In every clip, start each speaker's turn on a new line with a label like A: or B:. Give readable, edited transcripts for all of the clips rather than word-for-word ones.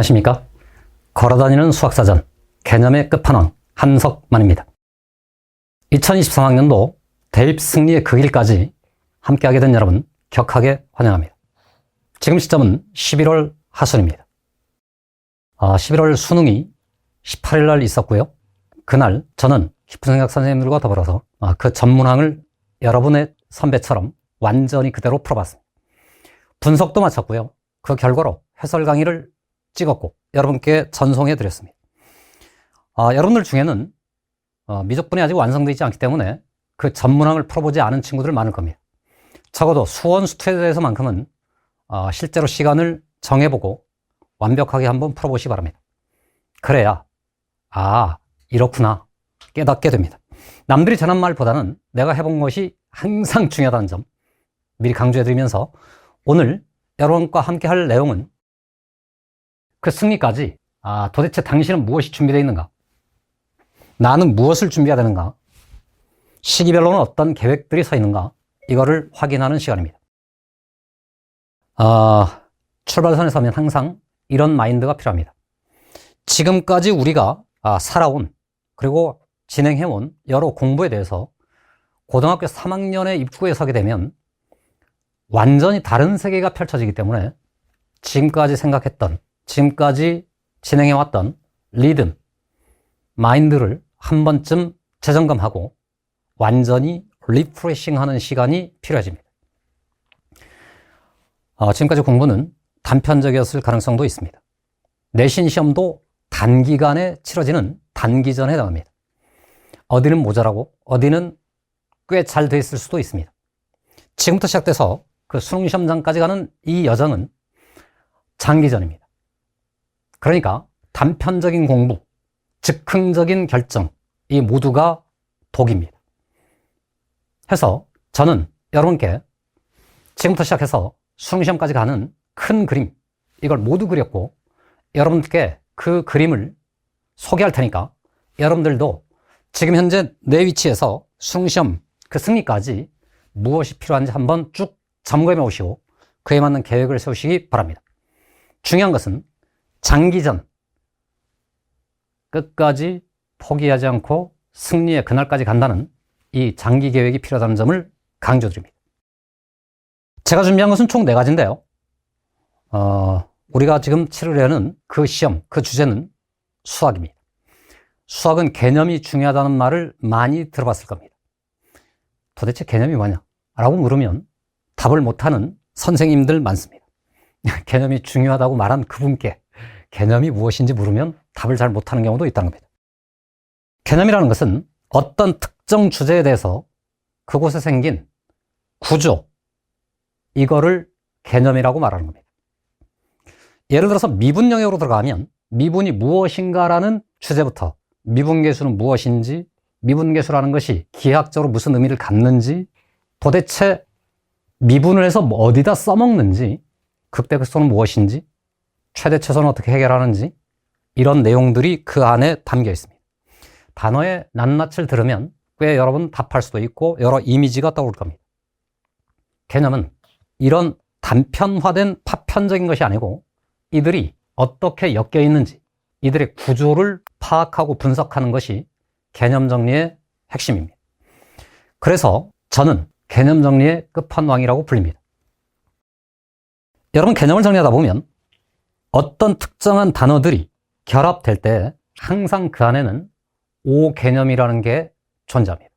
A: 안녕하십니까? 걸어다니는 수학사전 개념의 끝판왕 한석만입니다. 2023학년도 대입 승리의 그 길까지 함께하게 된 여러분 격하게 환영합니다. 지금 시점은 11월 하순입니다. 11월 수능이 18일 날 있었고요. 그날 저는 깊은 생각 선생님들과 더불어서 그 전문항을 여러분의 선배처럼 완전히 그대로 풀어봤습니다. 분석도 마쳤고요. 그 결과로 해설 강의를 찍었고 여러분께 전송해 드렸습니다. 여러분들 중에는 미적분이 아직 완성되어 있지 않기 때문에 그 전문항을 풀어보지 않은 친구들 많을 겁니다. 적어도 수원 수투에 대해서만큼은 실제로 시간을 정해보고 완벽하게 한번 풀어보시기 바랍니다. 그래야 이렇구나 깨닫게 됩니다. 남들이 전한 말보다는 내가 해본 것이 항상 중요하다는 점 미리 강조해드리면서 오늘 여러분과 함께 할 내용은 그 승리까지 도대체 당신은 무엇이 준비되어 있는가? 나는 무엇을 준비해야 되는가? 시기별로는 어떤 계획들이 서 있는가? 이거를 확인하는 시간입니다. 출발선에 서면 항상 이런 마인드가 필요합니다. 지금까지 우리가 살아온 그리고 진행해온 여러 공부에 대해서 고등학교 3학년에 입구에 서게 되면 완전히 다른 세계가 펼쳐지기 때문에 지금까지 생각했던 지금까지 진행해왔던 리듬, 마인드를 한 번쯤 재점검하고 완전히 리프레싱하는 시간이 필요해집니다. 지금까지 공부는 단편적이었을 가능성도 있습니다. 내신 시험도 단기간에 치러지는 단기전에 해당합니다. 어디는 모자라고 어디는 꽤 잘 돼 있을 수도 있습니다. 지금부터 시작돼서 그 수능 시험장까지 가는 이 여정은 장기전입니다. 그러니까 단편적인 공부, 즉흥적인 결정, 이 모두가 독입니다. 해서 저는 여러분께 지금부터 시작해서 수능 시험까지 가는 큰 그림, 이걸 모두 그렸고 여러분께 그 그림을 소개할 테니까 여러분들도 지금 현재 내 위치에서 수능 시험 그 승리까지 무엇이 필요한지 한번 쭉 점검해 오시고 그에 맞는 계획을 세우시기 바랍니다. 중요한 것은 장기전, 끝까지 포기하지 않고 승리의 그날까지 간다는 이 장기 계획이 필요하다는 점을 강조드립니다. 제가 준비한 것은 총 4가지인데요. 우리가 지금 치르려는 그 시험, 그 주제는 수학입니다. 수학은 개념이 중요하다는 말을 많이 들어봤을 겁니다. 도대체 개념이 뭐냐? 라고 물으면 답을 못하는 선생님들 많습니다. 개념이 중요하다고 말한 그분께 개념이 무엇인지 물으면 답을 잘 못하는 경우도 있다는 겁니다. 개념이라는 것은 어떤 특정 주제에 대해서 그곳에 생긴 구조, 이거를 개념이라고 말하는 겁니다. 예를 들어서 미분 영역으로 들어가면 미분이 무엇인가라는 주제부터 미분계수는 무엇인지, 미분계수라는 것이 기하학적으로 무슨 의미를 갖는지, 도대체 미분을 해서 어디다 써먹는지, 극대극소는 무엇인지, 최대 최소는 어떻게 해결하는지, 이런 내용들이 그 안에 담겨 있습니다. 단어의 낱낱을 들으면 꽤 여러분 답할 수도 있고 여러 이미지가 떠오를 겁니다. 개념은 이런 단편화된 파편적인 것이 아니고 이들이 어떻게 엮여 있는지 이들의 구조를 파악하고 분석하는 것이 개념 정리의 핵심입니다. 그래서 저는 개념 정리의 끝판왕이라고 불립니다. 여러분 개념을 정리하다 보면 어떤 특정한 단어들이 결합될 때 항상 그 안에는 오개념이라는 게 존재합니다.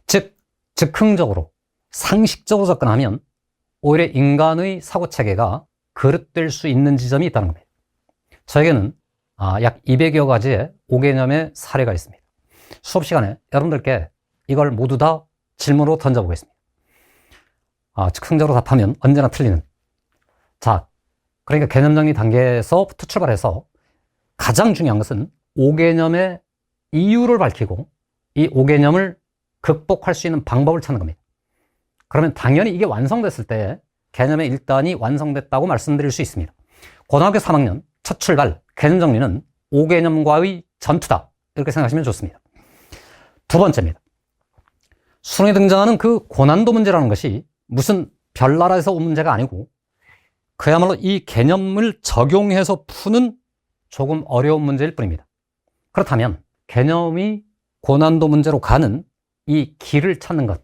A: 즉, 즉흥적으로 상식적으로 접근하면 오히려 인간의 사고체계가 그릇될 수 있는 지점이 있다는 겁니다. 저에게는 약 200여 가지의 오개념의 사례가 있습니다. 수업 시간에 여러분들께 이걸 모두 다 질문으로 던져보겠습니다. 즉흥적으로 답하면 언제나 틀리는. 자, 그러니까 개념 정리 단계에서부터 출발해서 가장 중요한 것은 5개념의 이유를 밝히고 이 5개념을 극복할 수 있는 방법을 찾는 겁니다. 그러면 당연히 이게 완성됐을 때 개념의 1단이 완성됐다고 말씀드릴 수 있습니다. 고등학교 3학년 첫 출발 개념 정리는 5개념과의 전투다, 이렇게 생각하시면 좋습니다. 두 번째입니다. 수능에 등장하는 그 고난도 문제라는 것이 무슨 별나라에서 온 문제가 아니고 그야말로 이 개념을 적용해서 푸는 조금 어려운 문제일 뿐입니다. 그렇다면 개념이 고난도 문제로 가는 이 길을 찾는 것,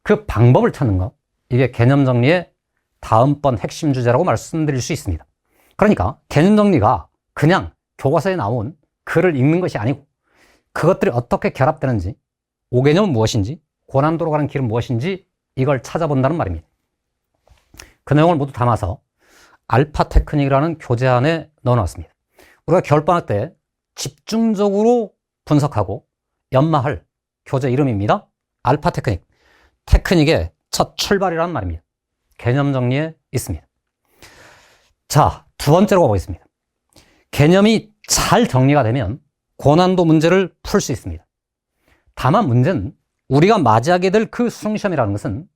A: 그 방법을 찾는 것, 이게 개념 정리의 다음번 핵심 주제라고 말씀드릴 수 있습니다. 그러니까 개념 정리가 그냥 교과서에 나온 글을 읽는 것이 아니고 그것들이 어떻게 결합되는지, 5개념은 무엇인지, 고난도로 가는 길은 무엇인지 이걸 찾아본다는 말입니다. 그 내용을 모두 담아서 알파 테크닉이라는 교재 안에 넣어놨습니다. 우리가 겨울방학 때 집중적으로 분석하고 연마할 교재 이름입니다. 알파 테크닉. 테크닉의 첫 출발이라는 말입니다. 개념 정리에 있습니다. 자, 두 번째로 가보겠습니다. 개념이 잘 정리가 되면 고난도 문제를 풀 수 있습니다. 다만 문제는 우리가 맞이하게 될 그 수능시험이라는 것은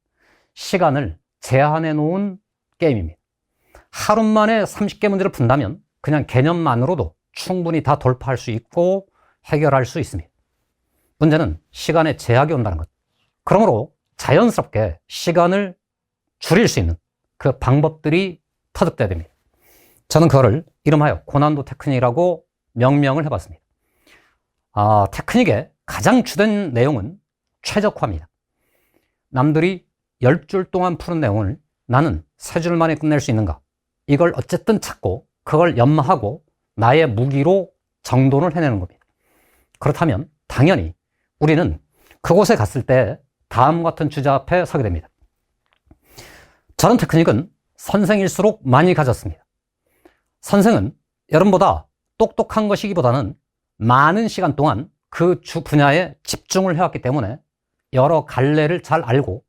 A: 시간을 제한해 놓은 게임입니다. 하루 만에 30개 문제를 푼다면 그냥 개념만으로도 충분히 다 돌파할 수 있고 해결할 수 있습니다. 문제는 시간에 제약이 온다는 것. 그러므로 자연스럽게 시간을 줄일 수 있는 그 방법들이 터득돼야 됩니다. 저는 그거를 이름하여 고난도 테크닉이라고 명명을 해봤습니다. 테크닉의 가장 주된 내용은 최적화입니다. 남들이 10줄 동안 푸는 내용을 나는 3줄 만에 끝낼 수 있는가? 이걸 어쨌든 찾고 그걸 연마하고 나의 무기로 정돈을 해내는 겁니다. 그렇다면 당연히 우리는 그곳에 갔을 때 다음과 같은 주제 앞에 서게 됩니다. 저런 테크닉은 선생일수록 많이 가졌습니다. 선생은 여러분보다 똑똑한 것이기보다는 많은 시간 동안 그 주 분야에 집중을 해왔기 때문에 여러 갈래를 잘 알고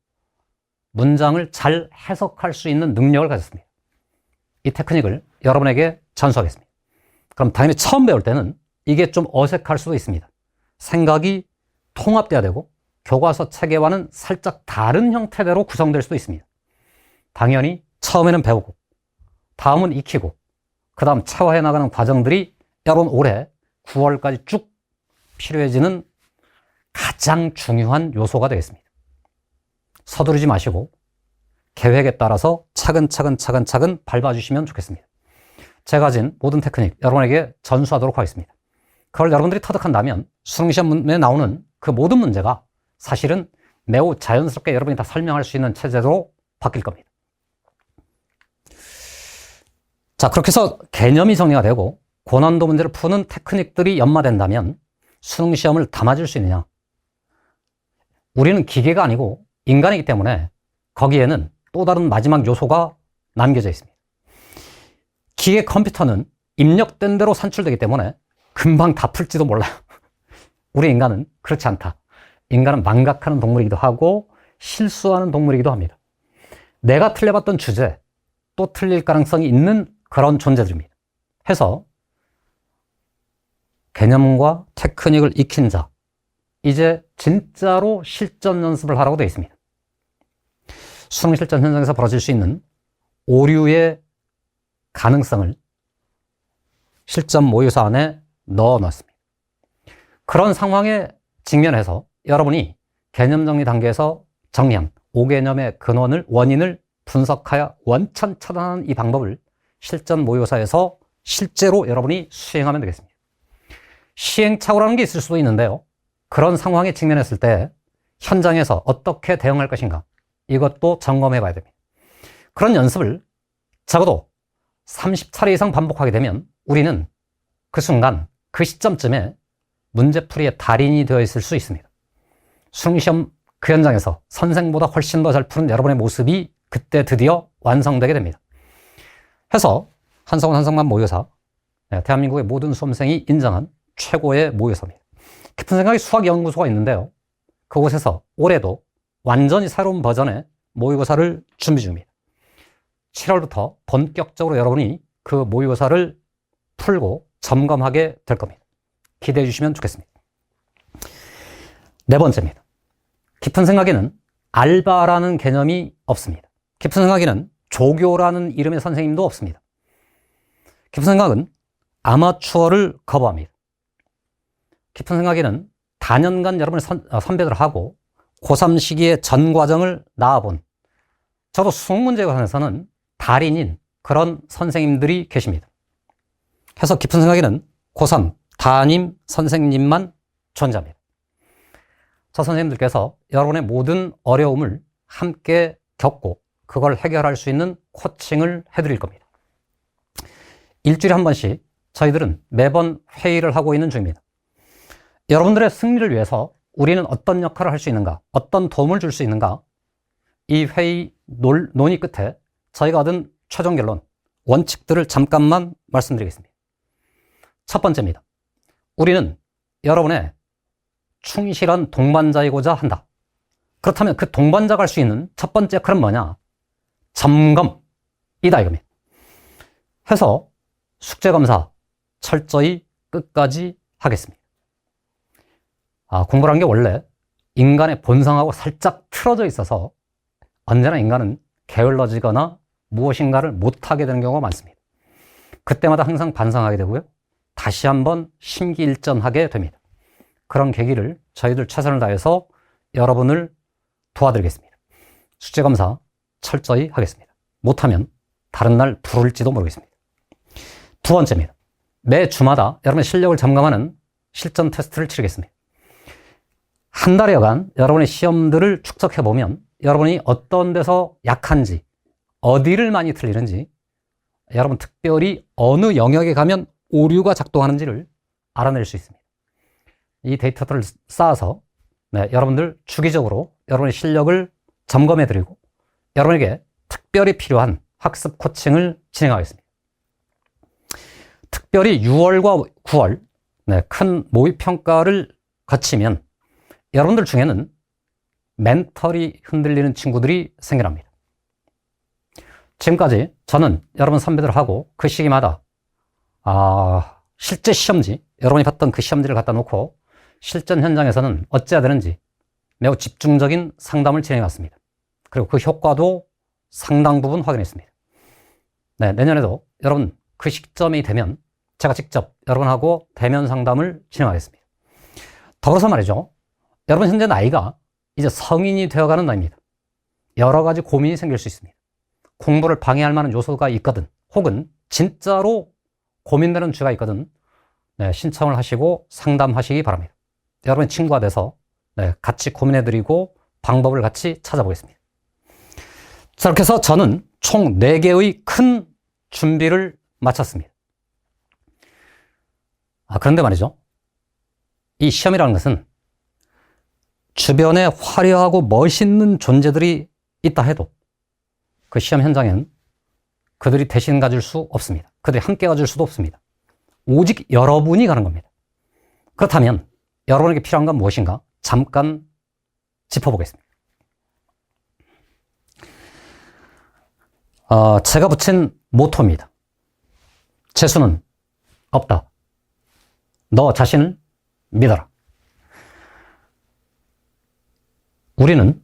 A: 문장을 잘 해석할 수 있는 능력을 가졌습니다. 이 테크닉을 여러분에게 전수하겠습니다. 그럼 당연히 처음 배울 때는 이게 좀 어색할 수도 있습니다. 생각이 통합돼야 되고 교과서 체계와는 살짝 다른 형태대로 구성될 수도 있습니다. 당연히 처음에는 배우고 다음은 익히고 그 다음 체화해 나가는 과정들이 여러분 올해 9월까지 쭉 필요해지는 가장 중요한 요소가 되겠습니다. 서두르지 마시고 계획에 따라서 차근차근 밟아주시면 좋겠습니다. 제가 가진 모든 테크닉 여러분에게 전수하도록 하겠습니다. 그걸 여러분들이 터득한다면 수능시험에 나오는 그 모든 문제가 사실은 매우 자연스럽게 여러분이 다 설명할 수 있는 체제로 바뀔 겁니다. 자, 그렇게 해서 개념이 정리가 되고 고난도 문제를 푸는 테크닉들이 연마된다면 수능시험을 다 맞을 수 있느냐? 우리는 기계가 아니고 인간이기 때문에 거기에는 또 다른 마지막 요소가 남겨져 있습니다. 기계 컴퓨터는 입력된 대로 산출되기 때문에 금방 다 풀지도 몰라요. 우리 인간은 그렇지 않다. 인간은 망각하는 동물이기도 하고 실수하는 동물이기도 합니다. 내가 틀려봤던 주제 또 틀릴 가능성이 있는 그런 존재들입니다. 해서 개념과 테크닉을 익힌 자, 이제 진짜로 실전 연습을 하라고 되어 있습니다. 수능 실전 현장에서 벌어질 수 있는 오류의 가능성을 실전 모의고사 안에 넣어놨습니다. 그런 상황에 직면해서 여러분이 개념 정리 단계에서 정리한 5개념의 원인을 분석하여 원천 차단하는 이 방법을 실전 모의고사에서 실제로 여러분이 수행하면 되겠습니다. 시행착오라는 게 있을 수도 있는데요. 그런 상황에 직면했을 때 현장에서 어떻게 대응할 것인가, 이것도 점검해 봐야 됩니다. 그런 연습을 적어도 30차례 이상 반복하게 되면 우리는 그 순간, 그 시점쯤에 문제풀이의 달인이 되어 있을 수 있습니다. 수능시험 그 현장에서 선생보다 훨씬 더 잘 푸는 여러분의 모습이 그때 드디어 완성되게 됩니다. 해서 한성만 모의고사, 대한민국의 모든 수험생이 인정한 최고의 모의고사입니다. 깊은 생각의 수학연구소가 있는데요. 그곳에서 올해도 완전히 새로운 버전의 모의고사를 준비 중입니다. 7월부터 본격적으로 여러분이 그 모의고사를 풀고 점검하게 될 겁니다. 기대해 주시면 좋겠습니다. 네 번째입니다. 깊은 생각에는 알바라는 개념이 없습니다. 깊은 생각에는 조교라는 이름의 선생님도 없습니다. 깊은 생각은 아마추어를 거부합니다. 깊은 생각에는 다년간 여러분의 선배들하고 고3 시기에 전 과정을 나와본, 저도 수능 문제에 관해서는 달인인 그런 선생님들이 계십니다. 해서 깊은 생각에는 고3 담임 선생님만 존재합니다. 저 선생님들께서 여러분의 모든 어려움을 함께 겪고 그걸 해결할 수 있는 코칭을 해드릴 겁니다. 일주일에 한 번씩 저희들은 매번 회의를 하고 있는 중입니다. 여러분들의 승리를 위해서 우리는 어떤 역할을 할 수 있는가, 어떤 도움을 줄 수 있는가, 이 회의 논의 끝에 저희가 얻은 최종 결론, 원칙들을 잠깐만 말씀드리겠습니다. 첫 번째입니다. 우리는 여러분의 충실한 동반자이고자 한다. 그렇다면 그 동반자가 할 수 있는 첫 번째 역할은 뭐냐? 점검이다 이겁니다. 해서 숙제검사 철저히 끝까지 하겠습니다. 공부라는 게 원래 인간의 본성하고 살짝 틀어져 있어서 언제나 인간은 게을러지거나 무엇인가를 못하게 되는 경우가 많습니다. 그때마다 항상 반성하게 되고요. 다시 한번 심기일전하게 됩니다. 그런 계기를 저희들 최선을 다해서 여러분을 도와드리겠습니다. 숙제검사 철저히 하겠습니다. 못하면 다른 날 부를지도 모르겠습니다. 두 번째입니다. 매 주마다 여러분의 실력을 점검하는 실전 테스트를 치르겠습니다. 한 달여간 여러분의 시험들을 축적해보면 여러분이 어떤 데서 약한지, 어디를 많이 틀리는지, 여러분 특별히 어느 영역에 가면 오류가 작동하는지를 알아낼 수 있습니다. 이 데이터들을 쌓아서 여러분들 주기적으로 여러분의 실력을 점검해드리고 여러분에게 특별히 필요한 학습 코칭을 진행하겠습니다. 특별히 6월과 9월 큰 모의평가를 거치면 여러분들 중에는 멘탈이 흔들리는 친구들이 생겨납니다. 지금까지 저는 여러분 선배들하고 그 시기마다 실제 시험지, 여러분이 봤던 그 시험지를 갖다 놓고 실전 현장에서는 어찌해야 되는지 매우 집중적인 상담을 진행해 왔습니다. 그리고 그 효과도 상당 부분 확인했습니다. 내년에도 여러분 그 시점이 되면 제가 직접 여러분하고 대면 상담을 진행하겠습니다. 더불어서 말이죠. 여러분 현재 나이가 이제 성인이 되어가는 나이입니다. 여러 가지 고민이 생길 수 있습니다. 공부를 방해할 만한 요소가 있거든, 혹은 진짜로 고민되는 주가 있거든, 신청을 하시고 상담하시기 바랍니다. 여러분의 친구가 돼서 같이 고민해드리고 방법을 같이 찾아보겠습니다. 자, 이렇게 해서 저는 총 4개의 큰 준비를 마쳤습니다. 그런데 말이죠. 이 시험이라는 것은 주변에 화려하고 멋있는 존재들이 있다 해도 그 시험 현장에는 그들이 대신 가줄 수 없습니다. 그들이 함께 가줄 수도 없습니다. 오직 여러분이 가는 겁니다. 그렇다면 여러분에게 필요한 건 무엇인가? 잠깐 짚어보겠습니다. 제가 붙인 모토입니다. 재수는 없다. 너 자신을 믿어라. 우리는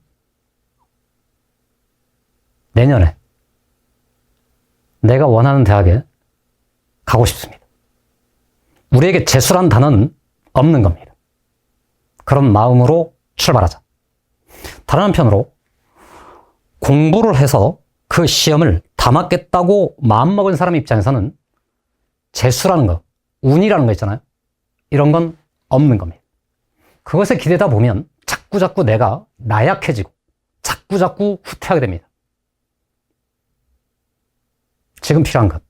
A: 내년에 내가 원하는 대학에 가고 싶습니다. 우리에게 재수란 단어는 없는 겁니다. 그런 마음으로 출발하자. 다른 한편으로 공부를 해서 그 시험을 다 맞겠다고 마음먹은 사람 입장에서는 재수라는 거, 운이라는 거 있잖아요. 이런 건 없는 겁니다. 그것에 기대다 보면 자꾸자꾸 내가 나약해지고 자꾸자꾸 후퇴하게 됩니다. 지금 필요한 것,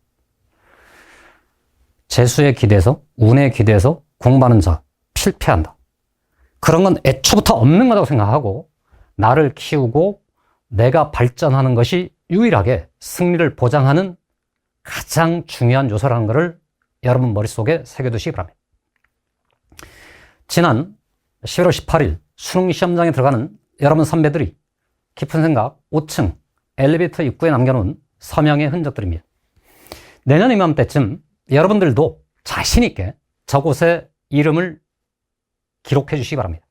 A: 재수에 기대서, 운에 기대서 공부하는 자 실패한다. 그런 건 애초부터 없는 거라고 생각하고 나를 키우고 내가 발전하는 것이 유일하게 승리를 보장하는 가장 중요한 요소라는 것을 여러분 머릿속에 새겨두시기 바랍니다. 지난 11월 18일 수능 시험장에 들어가는 여러분 선배들이 깊은 생각 5층 엘리베이터 입구에 남겨놓은 서명의 흔적들입니다. 내년 이맘때쯤 여러분들도 자신 있게 저곳에 이름을 기록해 주시기 바랍니다.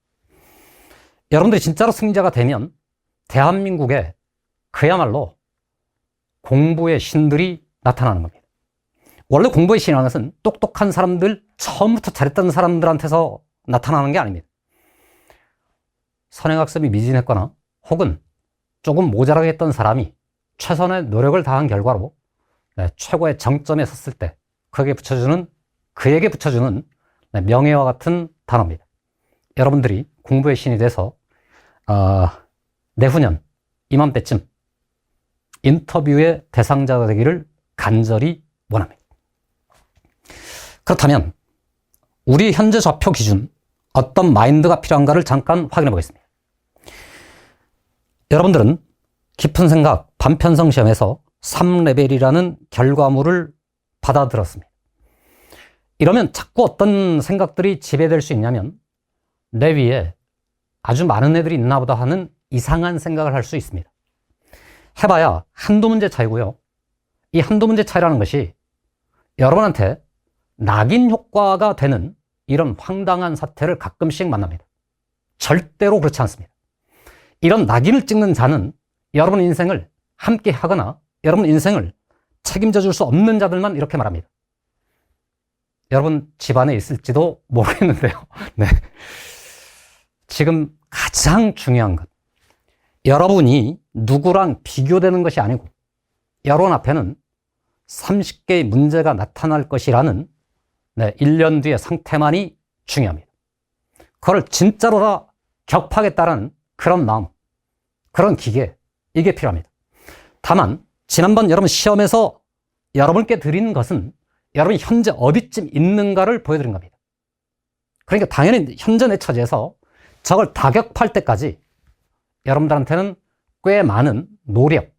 A: 여러분들이 진짜로 승리자가 되면 대한민국에 그야말로 공부의 신들이 나타나는 겁니다. 원래 공부의 신이라는 것은 똑똑한 사람들, 처음부터 잘했던 사람들한테서 나타나는 게 아닙니다. 선행학습이 미진했거나 혹은 조금 모자라게 했던 사람이 최선의 노력을 다한 결과로 최고의 정점에 섰을 때 그에게 붙여주는 명예와 같은 단어입니다. 여러분들이 공부의 신이 돼서 내후년 이맘때쯤 인터뷰의 대상자가 되기를 간절히 원합니다. 그렇다면 우리 현재 좌표 기준 어떤 마인드가 필요한가를 잠깐 확인해 보겠습니다. 여러분들은 깊은 생각 반편성 시험에서 3레벨이라는 결과물을 받아들었습니다. 이러면 자꾸 어떤 생각들이 지배될 수 있냐면 내 위에 아주 많은 애들이 있나 보다 하는 이상한 생각을 할 수 있습니다. 해봐야 한두 문제 차이고요. 이 한두 문제 차이라는 것이 여러분한테 낙인 효과가 되는 이런 황당한 사태를 가끔씩 만납니다. 절대로 그렇지 않습니다. 이런 낙인을 찍는 자는 여러분 인생을 함께 하거나 여러분 인생을 책임져 줄 수 없는 자들만 이렇게 말합니다. 여러분 집안에 있을지도 모르겠는데요. 네. 지금 가장 중요한 것, 여러분이 누구랑 비교되는 것이 아니고 여러분 앞에는 30개의 문제가 나타날 것이라는 1년 뒤의 상태만이 중요합니다. 그걸 진짜로 다 격파하겠다는 그런 마음, 그런 기계, 이게 필요합니다. 다만 지난번 여러분 시험에서 여러분께 드린 것은 여러분이 현재 어디쯤 있는가를 보여드린 겁니다. 그러니까 당연히 현재 내 처지에서 저걸 다 격파할 때까지 여러분들한테는 꽤 많은 노력,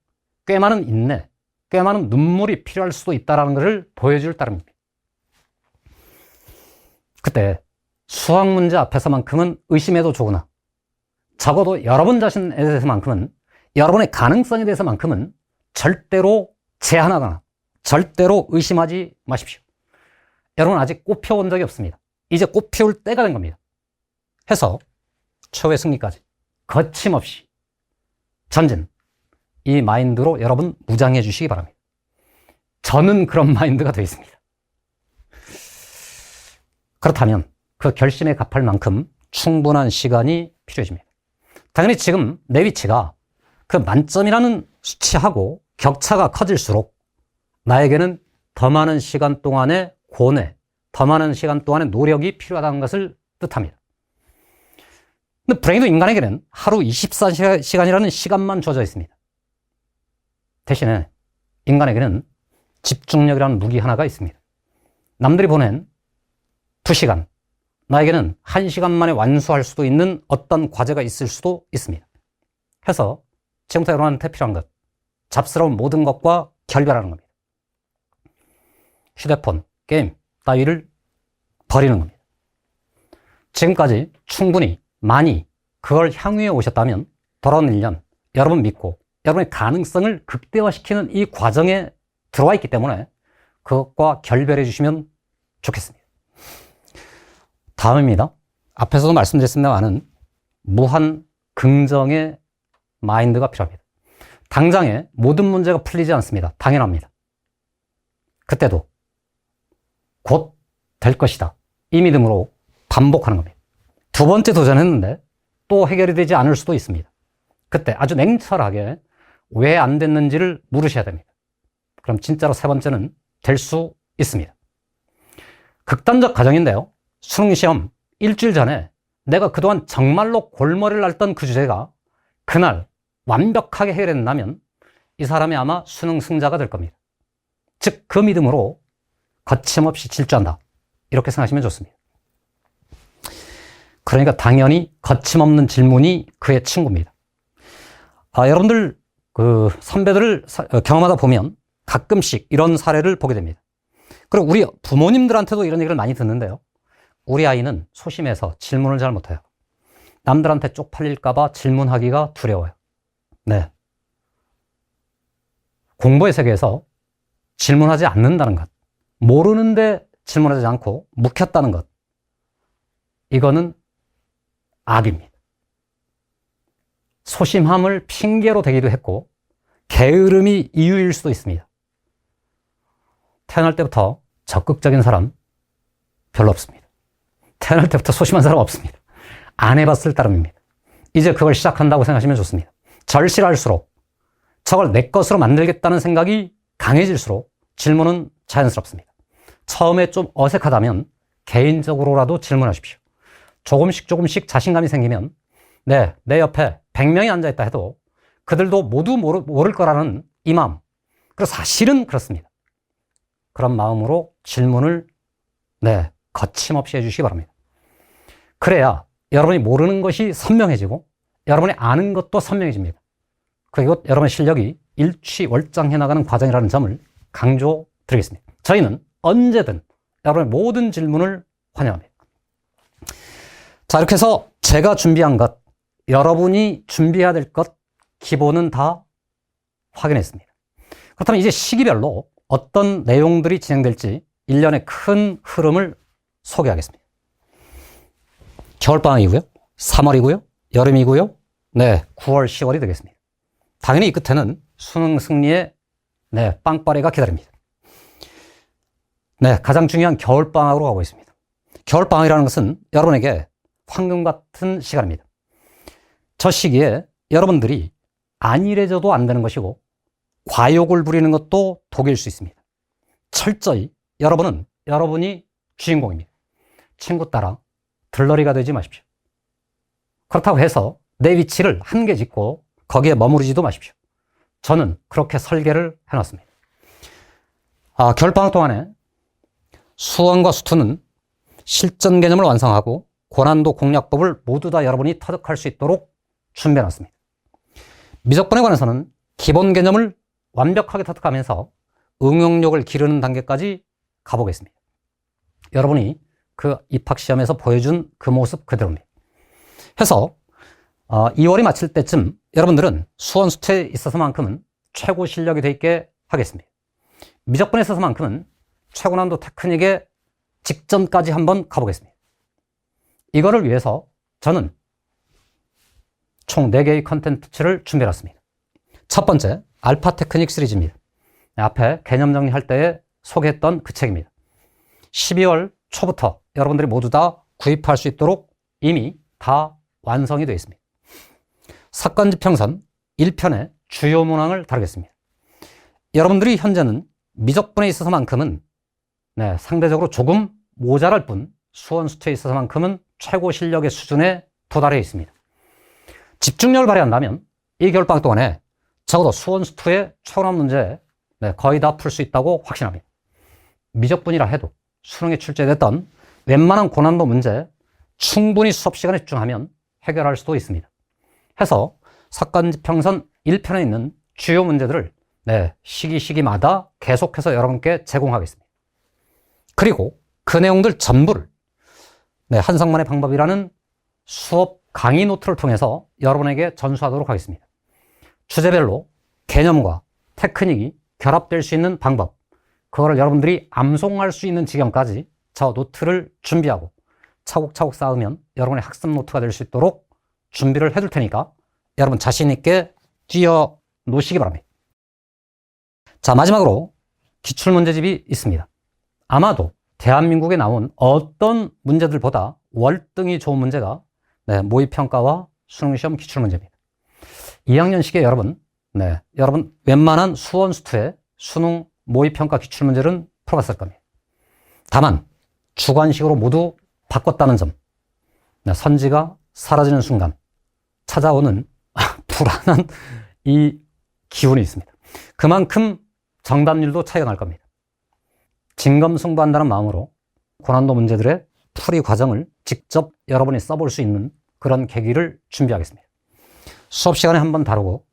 A: 꽤 많은 인내, 꽤 많은 눈물이 필요할 수도 있다는 것을 보여줄 따름입니다. 그때 수학 문제 앞에서만큼은 의심해도 좋으나 적어도 여러분 자신에 대해서만큼은, 여러분의 가능성에 대해서만큼은 절대로 제한하거나 절대로 의심하지 마십시오. 여러분 아직 꽃피워본 적이 없습니다. 이제 꽃피울 때가 된 겁니다. 해서 최후의 승리까지 거침없이 전진, 이 마인드로 여러분 무장해 주시기 바랍니다. 저는 그런 마인드가 되어 있습니다. 그렇다면 그 결심에 값할 만큼 충분한 시간이 필요해집니다. 당연히 지금 내 위치가 그 만점이라는 수치하고 격차가 커질수록 나에게는 더 많은 시간 동안의 고뇌, 더 많은 시간 동안의 노력이 필요하다는 것을 뜻합니다. 근데 불행히도 인간에게는 하루 24시간이라는 시간만 주어져 있습니다. 대신에 인간에게는 집중력이라는 무기 하나가 있습니다. 남들이 보낸 2시간, 나에게는 1시간 만에 완수할 수도 있는 어떤 과제가 있을 수도 있습니다. 해서 지금부터 여러분한테 필요한 것, 잡스러운 모든 것과 결별하는 겁니다. 휴대폰, 게임 따위를 버리는 겁니다. 지금까지 충분히 많이 그걸 향유해 오셨다면 돌아온 1년 여러분 믿고 여러분의 가능성을 극대화시키는 이 과정에 들어와 있기 때문에 그것과 결별해 주시면 좋겠습니다. 다음입니다. 앞에서도 말씀드렸습니다만은 무한 긍정의 마인드가 필요합니다. 당장에 모든 문제가 풀리지 않습니다. 당연합니다. 그때도 곧 될 것이다, 이 믿음으로 반복하는 겁니다. 2번째 도전했는데 또 해결이 되지 않을 수도 있습니다. 그때 아주 냉철하게 왜 안 됐는지를 물으셔야 됩니다. 그럼 진짜로 3번째는 될 수 있습니다. 극단적 가정인데요, 수능시험 일주일 전에 내가 그동안 정말로 골머리를 앓던 그 주제가 그날 완벽하게 해결된다면 이 사람이 아마 수능 승자가 될 겁니다. 즉 그 믿음으로 거침없이 질주한다, 이렇게 생각하시면 좋습니다. 그러니까 당연히 거침없는 질문이 그의 친구입니다. 여러분들 그 선배들을 경험하다 보면 가끔씩 이런 사례를 보게 됩니다. 그리고 우리 부모님들한테도 이런 얘기를 많이 듣는데요, 우리 아이는 소심해서 질문을 잘 못해요. 남들한테 쪽팔릴까봐 질문하기가 두려워요. 네. 공부의 세계에서 질문하지 않는다는 것, 모르는데 질문하지 않고 묵혔다는 것, 이거는 악입니다. 소심함을 핑계로 대기도 했고 게으름이 이유일 수도 있습니다. 태어날 때부터 적극적인 사람 별로 없습니다. 태어날 때부터 소심한 사람 없습니다. 안 해봤을 따름입니다. 이제 그걸 시작한다고 생각하시면 좋습니다. 절실할수록, 저걸 내 것으로 만들겠다는 생각이 강해질수록 질문은 자연스럽습니다. 처음에 좀 어색하다면 개인적으로라도 질문하십시오. 조금씩 자신감이 생기면 네, 내 옆에 100명이 앉아있다 해도 그들도 모두 모를 거라는 이 마음. 그리고 사실은 그렇습니다. 그런 마음으로 질문을 네, 거침없이 해주시기 바랍니다. 그래야 여러분이 모르는 것이 선명해지고 여러분이 아는 것도 선명해집니다. 그리고 여러분의 실력이 일취월장해 나가는 과정이라는 점을 강조드리겠습니다. 저희는 언제든 여러분의 모든 질문을 환영합니다. 자, 이렇게 해서 제가 준비한 것, 여러분이 준비해야 될 것, 기본은 다 확인했습니다. 그렇다면 이제 시기별로 어떤 내용들이 진행될지 일련의 큰 흐름을 소개하겠습니다. 겨울방학이고요. 3월이고요. 여름이고요. 네, 9월, 10월이 되겠습니다. 당연히 이 끝에는 수능 승리의 네, 빵빠레가 기다립니다. 네, 가장 중요한 겨울방학으로 가고 있습니다. 겨울방학이라는 것은 여러분에게 황금 같은 시간입니다. 저 시기에 여러분들이 안일해져도 안 되는 것이고 과욕을 부리는 것도 독일 수 있습니다. 철저히 여러분은 여러분이 주인공입니다. 친구 따라 들러리가 되지 마십시오. 그렇다고 해서 내 위치를 한계 짓고 거기에 머무르지도 마십시오. 저는 그렇게 설계를 해놨습니다. 겨울방학 동안에 수원과 수투는 실전 개념을 완성하고 고난도 공략법을 모두 다 여러분이 터득할 수 있도록 준비해놨습니다. 미적분에 관해서는 기본 개념을 완벽하게 터득하면서 응용력을 기르는 단계까지 가보겠습니다. 여러분이 그 입학시험에서 보여준 그 모습 그대로입니다. 해서 2월이 마칠 때쯤 여러분들은 수원 수투에 있어서만큼은 최고 실력이 돼 있게 하겠습니다. 미적분에 있어서만큼은 최고 난도 테크닉의 직전까지 한번 가보겠습니다. 이거를 위해서 저는 총 4개의 컨텐츠를 준비해놨습니다. 첫 번째, 알파 테크닉 시리즈입니다. 앞에 개념 정리할 때에 소개했던 그 책입니다. 12월 초부터 여러분들이 모두 다 구입할 수 있도록 이미 다 완성이 되어 있습니다. 사건지평선 1편의 주요 문항을 다루겠습니다. 여러분들이 현재는 미적분에 있어서만큼은 네, 상대적으로 조금 모자랄 뿐 수원 수투에 있어서만큼은 최고 실력의 수준에 도달해 있습니다. 집중력을 발휘한다면 이 겨울방학 동안에 적어도 수원 수투의 초난 문제 네, 거의 다 풀 수 있다고 확신합니다. 미적분이라 해도 수능에 출제됐던 웬만한 고난도 문제 충분히 수업 시간에 집중하면 해결할 수도 있습니다. 해서 사건지평선 1편에 있는 주요 문제들을 네, 시기마다 계속해서 여러분께 제공하겠습니다. 그리고 그 내용들 전부를 네, 한상만의 방법이라는 수업 강의 노트를 통해서 여러분에게 전수하도록 하겠습니다. 주제별로 개념과 테크닉이 결합될 수 있는 방법, 그거를 여러분들이 암송할 수 있는 지경까지 저 노트를 준비하고 차곡차곡 쌓으면 여러분의 학습 노트가 될 수 있도록 준비를 해둘 테니까 여러분 자신 있게 뛰어 놓으시기 바랍니다. 자, 마지막으로 기출문제집이 있습니다. 아마도 대한민국에 나온 어떤 문제들보다 월등히 좋은 문제가 네, 모의평가와 수능시험 기출문제입니다. 2학년 시기에 여러분 웬만한 수원 수투의 수능 모의평가 기출문제는 풀어봤을 겁니다. 다만 주관식으로 모두 바꿨다는 점, 네, 선지가 사라지는 순간 찾아오는 불안한 이 기운이 있습니다. 그만큼 정답률도 차이가 날 겁니다. 진검승부한다는 마음으로 고난도 문제들의 풀이 과정을 직접 여러분이 써볼 수 있는 그런 계기를 준비하겠습니다. 수업 시간에 한번 다루고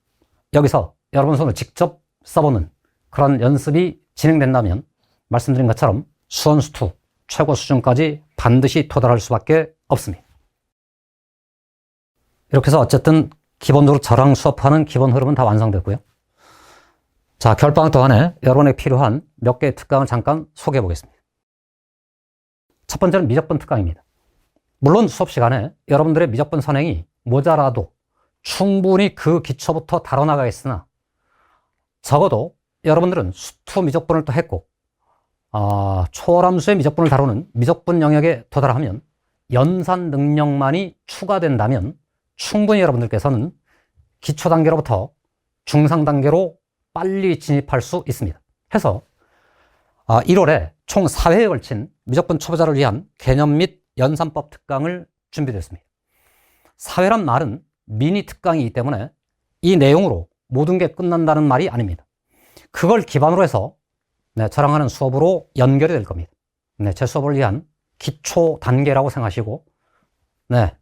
A: 여기서 여러분 손으로 직접 써보는 그런 연습이 진행된다면 말씀드린 것처럼 수원 수투 최고 수준까지 반드시 도달할 수밖에 없습니다. 이렇게 해서 어쨌든 기본적으로 저랑 수업하는 기본 흐름은 다 완성됐고요. 자, 겨울방학 동안에 여러분에게 필요한 몇 개의 특강을 잠깐 소개해 보겠습니다. 첫 번째는 미적분 특강입니다. 물론 수업 시간에 여러분들의 미적분 선행이 모자라도 충분히 그 기초부터 다뤄나가겠으나 적어도 여러분들은 수투 미적분을 또 했고 초월함수의 미적분을 다루는 미적분 영역에 도달하면 연산 능력만이 추가된다면 충분히 여러분들께서는 기초 단계로부터 중상 단계로 빨리 진입할 수 있습니다. 해서 1월에 총 4회에 걸친 미적분 초보자를 위한 개념 및 연산법 특강을 준비했습니다. 4회란 말은 미니 특강이기 때문에 이 내용으로 모든 게 끝난다는 말이 아닙니다. 그걸 기반으로 해서 저랑 하는 수업으로 연결이 될 겁니다. 제 수업을 위한 기초 단계라고 생각하시고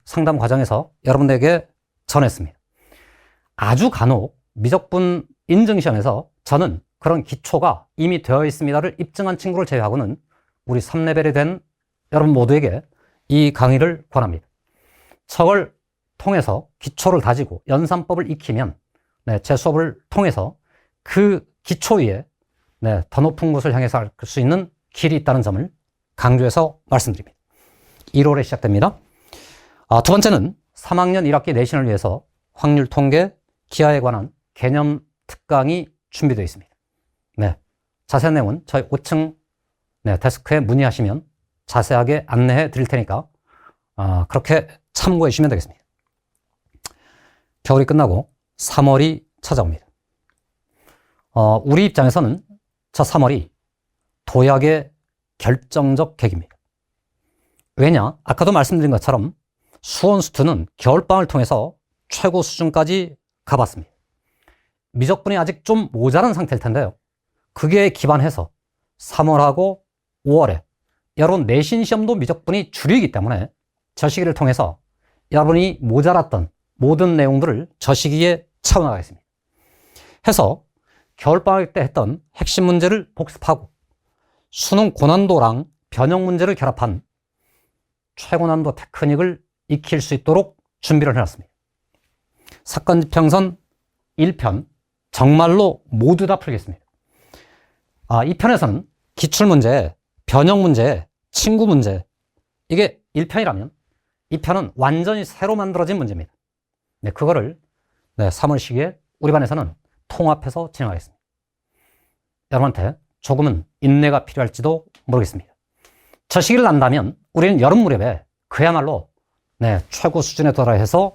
A: 상담 과정에서 여러분들에게 전했습니다. 아주 간혹 미적분 인증시험에서 저는 그런 기초가 이미 되어 있습니다를 입증한 친구를 제외하고는 우리 3레벨이 된 여러분 모두에게 이 강의를 권합니다. 저걸 통해서 기초를 다지고 연산법을 익히면 제 수업을 통해서 그 기초 위에 더 높은 곳을 향해서 갈 수 있는 길이 있다는 점을 강조해서 말씀드립니다. 1월에 시작됩니다. 두 번째는 3학년 1학기 내신을 위해서 확률 통계, 기하에 관한 개념 특강이 준비되어 있습니다. 자세한 내용은 저희 5층 데스크에 문의하시면 자세하게 안내해 드릴 테니까 그렇게 참고해 주시면 되겠습니다. 겨울이 끝나고 3월이 찾아옵니다. 우리 입장에서는 저 3월이 도약의 결정적 계기입니다. 왜냐? 아까도 말씀드린 것처럼 수원 수투는 겨울방을 통해서 최고 수준까지 가봤습니다. 미적분이 아직 좀 모자란 상태일 텐데요. 그게 기반해서 3월하고 5월에 여러분 내신 시험도 미적분이 주류이기 때문에 저 시기를 통해서 여러분이 모자랐던 모든 내용들을 저 시기에 채워나가겠습니다. 해서 겨울방학 때 했던 핵심 문제를 복습하고 수능 고난도랑 변형 문제를 결합한 최고난도 테크닉을 익힐 수 있도록 준비를 해놨습니다. 사건지평선 1편 정말로 모두 다 풀겠습니다. 이 편에서는 기출문제, 변형 문제, 친구 문제 이게 1편이라면 이 편은 완전히 새로 만들어진 문제입니다. 그거를 3월 시기에 우리 반에서는 통합해서 진행하겠습니다. 여러분한테 조금은 인내가 필요할지도 모르겠습니다. 저 시기를 난다면 우리는 여름 무렵에 그야말로 최고 수준에 도달해서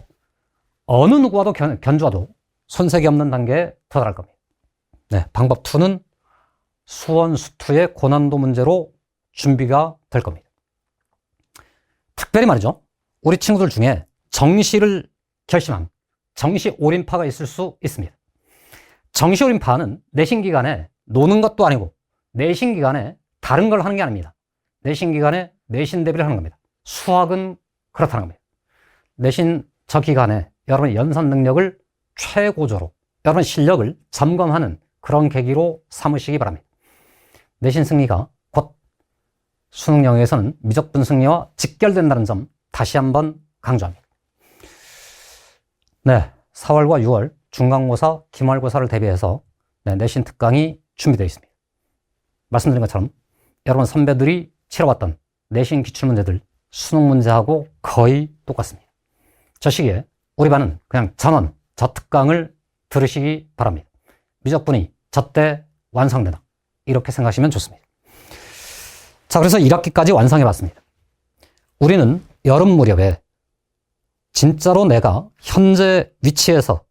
A: 어느 누구와도 견주어도 손색이 없는 단계에 도달할 겁니다. 방법 2는 수원 수투의 고난도 문제로 준비가 될 겁니다. 특별히 말이죠. 우리 친구들 중에 정시를 결심한 정시 올인파가 있을 수 있습니다. 정시 올인파는 내신 기간에 노는 것도 아니고 내신 기간에 다른 걸 하는 게 아닙니다. 내신 기간에 내신 대비를 하는 겁니다. 수학은 그렇다는 겁니다. 내신 저 기간에 여러분의 연산 능력을 최고조로 여러분 실력을 점검하는 그런 계기로 삼으시기 바랍니다. 내신 승리가 곧 수능 영역에서는 미적분 승리와 직결된다는 점 다시 한번 강조합니다. 4월과 6월 중간고사, 기말고사를 대비해서 내신 특강이 준비되어 있습니다. 말씀드린 것처럼 여러분 선배들이 치러봤던 내신 기출문제들 수능 문제하고 거의 똑같습니다. 저 시기에 우리 반은 그냥 전원 저 특강을 들으시기 바랍니다. 미적분이 저때 완성된다. 이렇게 생각하시면 좋습니다. 자, 그래서 1학기까지 완성해봤습니다. 우리는 여름 무렵에 진짜로 내가 현재 위치에서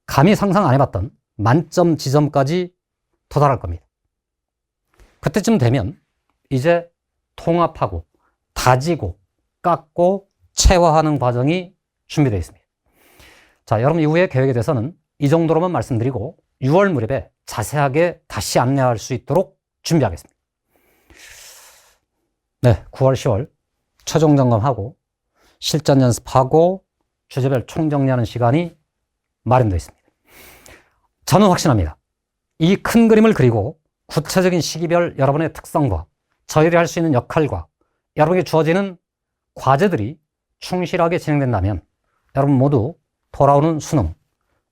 A: 감히 상상 안 해봤던 만점 지점까지 도달할 겁니다. 그때쯤 되면 이제 통합하고 다지고 깎고 체화하는 과정이 준비되어 있습니다. 자, 여러분 이후의 계획에 대해서는 이 정도로만 말씀드리고 6월 무렵에 자세하게 다시 안내할 수 있도록 준비하겠습니다. 9월, 10월 최종 점검하고 실전 연습하고 주제별 총정리하는 시간이 마련되어 있습니다. 저는 확신합니다. 이 큰 그림을 그리고 구체적인 시기별 여러분의 특성과 저희들이 할 수 있는 역할과 여러분에게 주어지는 과제들이 충실하게 진행된다면 여러분 모두 돌아오는 수능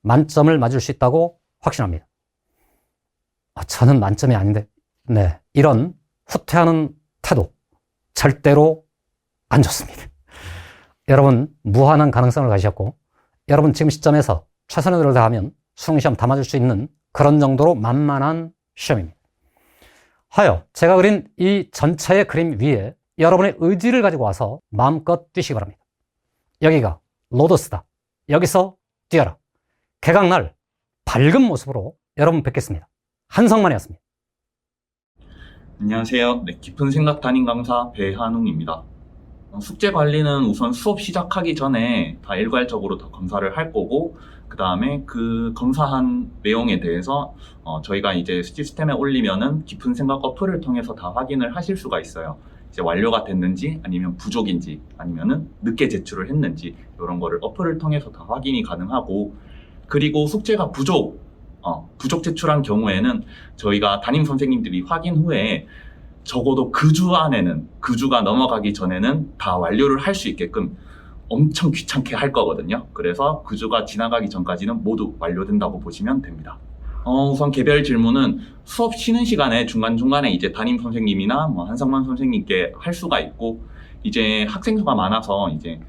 A: 만점을 맞을 수 있다고 확신합니다. 저는 만점이 아닌데 이런 후퇴하는 태도 절대로 안 좋습니다. 여러분 무한한 가능성을 가지셨고 여러분 지금 시점에서 최선의 노력을 다하면 수능시험 다 맞을 수 있는 그런 정도로 만만한 시험입니다. 하여 제가 그린 이 전체의 그림 위에 여러분의 의지를 가지고 와서 마음껏 뛰시기 바랍니다. 여기가 로더스다. 여기서 뛰어라. 개강날 밝은 모습으로 여러분 뵙겠습니다. 한성만이었습니다.
B: 안녕하세요. 깊은 생각 담임 강사 배한웅입니다. 숙제 관리는 우선 수업 시작하기 전에 다 일괄적으로 다 검사를 할 거고, 그 다음에 그 검사한 내용에 대해서 저희가 이제 시스템에 올리면은 깊은 생각 어플을 통해서 다 확인을 하실 수가 있어요. 이제 완료가 됐는지, 아니면 부족인지, 아니면은 늦게 제출을 했는지, 이런 거를 어플을 통해서 다 확인이 가능하고, 그리고 숙제가 부족 제출한 경우에는 저희가 담임 선생님들이 확인 후에 적어도 그 주가 넘어가기 전에는 다 완료를 할 수 있게끔 엄청 귀찮게 할 거거든요. 그래서 그 주가 지나가기 전까지는 모두 완료된다고 보시면 됩니다. 우선 개별 질문은 수업 쉬는 시간에 중간중간에 이제 담임 선생님이나 한상만 선생님께 할 수가 있고, 이제 학생 수가 많아서 이제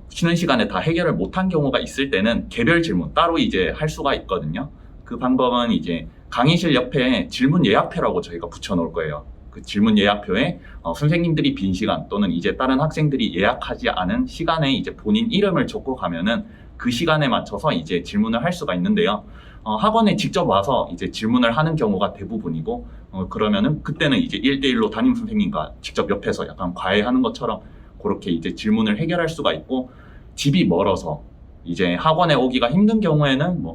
B: 쉬는 시간에 다 해결을 못한 경우가 있을 때는 개별 질문 따로 이제 할 수가 있거든요. 그 방법은 이제 강의실 옆에 질문 예약표라고 저희가 붙여 놓을 거예요. 그 질문 예약표에 선생님들이 빈 시간 또는 이제 다른 학생들이 예약하지 않은 시간에 이제 본인 이름을 적고 가면은 그 시간에 맞춰서 이제 질문을 할 수가 있는데요. 학원에 직접 와서 이제 질문을 하는 경우가 대부분이고, 그러면은 그때는 이제 1대1로 담임 선생님과 직접 옆에서 약간 과외하는 것처럼 그렇게 이제 질문을 해결할 수가 있고, 집이 멀어서 이제 학원에 오기가 힘든 경우에는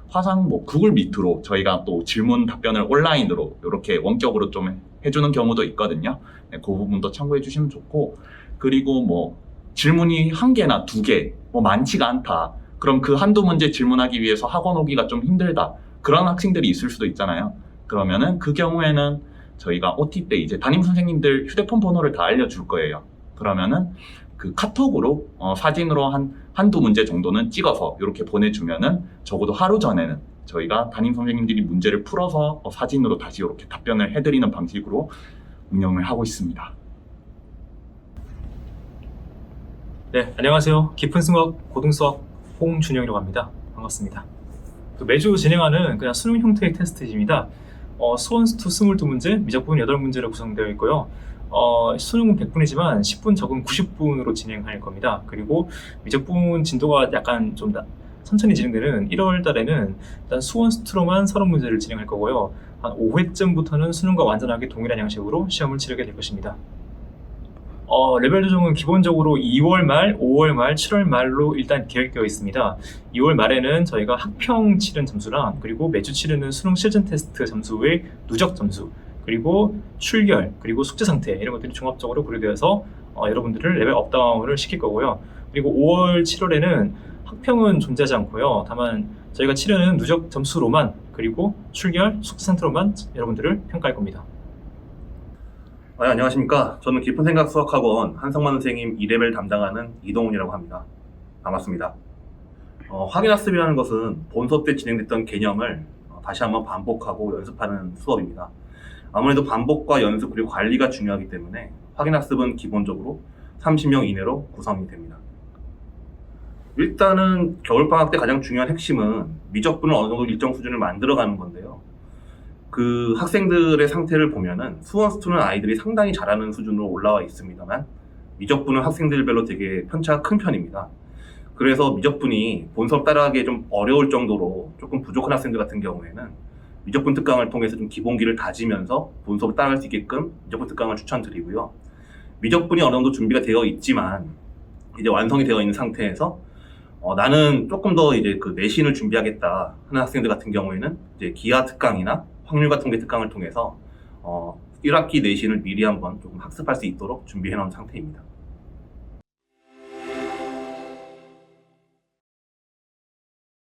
B: 화상 구글 미트로 저희가 또 질문 답변을 온라인으로 이렇게 원격으로 좀 해주는 경우도 있거든요. 네, 그 부분도 참고해 주시면 좋고, 그리고 질문이 한 개나 두 개, 많지가 않다. 그럼 그 한두 문제 질문하기 위해서 학원 오기가 좀 힘들다. 그런 학생들이 있을 수도 있잖아요. 그러면은 그 경우에는 저희가 OT 때 이제 담임 선생님들 휴대폰 번호를 다 알려줄 거예요. 그러면은 그 카톡으로 사진으로 한두 문제 정도는 찍어서 이렇게 보내주면은 적어도 하루 전에는 저희가 담임 선생님들이 문제를 풀어서 사진으로 다시 이렇게 답변을 해드리는 방식으로 운영을 하고 있습니다.
C: 네, 안녕하세요. 깊은 수학, 고등수학 홍준영이라고 합니다. 반갑습니다. 매주 진행하는 그냥 수능 형태의 테스트입니다. 수원수투 22문제, 미적분 8문제로 구성되어 있고요. 수능은 100분이지만 10분 적은 90분으로 진행할 겁니다. 그리고 미적분 진도가 약간 좀 천천히 진행되는 1월 달에는 일단 수원수투로만 30문제를 진행할 거고요. 한 5회쯤부터는 수능과 완전하게 동일한 양식으로 시험을 치르게 될 것입니다. 레벨 조정은 기본적으로 2월 말, 5월 말, 7월 말로 일단 계획되어 있습니다. 2월 말에는 저희가 학평 치른 점수랑 그리고 매주 치르는 수능 실전 테스트 점수의 누적 점수, 그리고 출결, 그리고 숙제 상태 이런 것들이 종합적으로 고려되어서 여러분들을 레벨 업다운을 시킬 거고요. 그리고 5월, 7월에는 학평은 존재하지 않고요. 다만 저희가 치르는 누적 점수로만 그리고 출결, 숙제 상태로만 여러분들을 평가할 겁니다.
D: 안녕하십니까. 저는 깊은 생각 수학학원 한성만 선생님 2레벨 담당하는 이동훈이라고 합니다. 반갑습니다. 확인학습이라는 것은 본 수업 때 진행됐던 개념을 다시 한번 반복하고 연습하는 수업입니다. 아무래도 반복과 연습 그리고 관리가 중요하기 때문에 확인학습은 기본적으로 30명 이내로 구성이 됩니다. 일단은 겨울방학 때 가장 중요한 핵심은 미적분을 어느 정도 일정 수준을 만들어가는 건데요. 그 학생들의 상태를 보면은 수원수투는 아이들이 상당히 잘하는 수준으로 올라와 있습니다만 미적분은 학생들별로 되게 편차가 큰 편입니다. 그래서 미적분이 본 수업 따라가기 좀 어려울 정도로 조금 부족한 학생들 같은 경우에는 미적분 특강을 통해서 좀 기본기를 다지면서 본 수업을 따라갈 수 있게끔 미적분 특강을 추천드리고요. 미적분이 어느 정도 준비가 되어 있지만 이제 완성이 되어 있는 상태에서 나는 조금 더 이제 그 내신을 준비하겠다 하는 학생들 같은 경우에는 이제 기하 특강이나 확률과 통계 특강을 통해서 1학기 내신을 미리 한번 조금 학습할 수 있도록 준비해 놓은 상태입니다.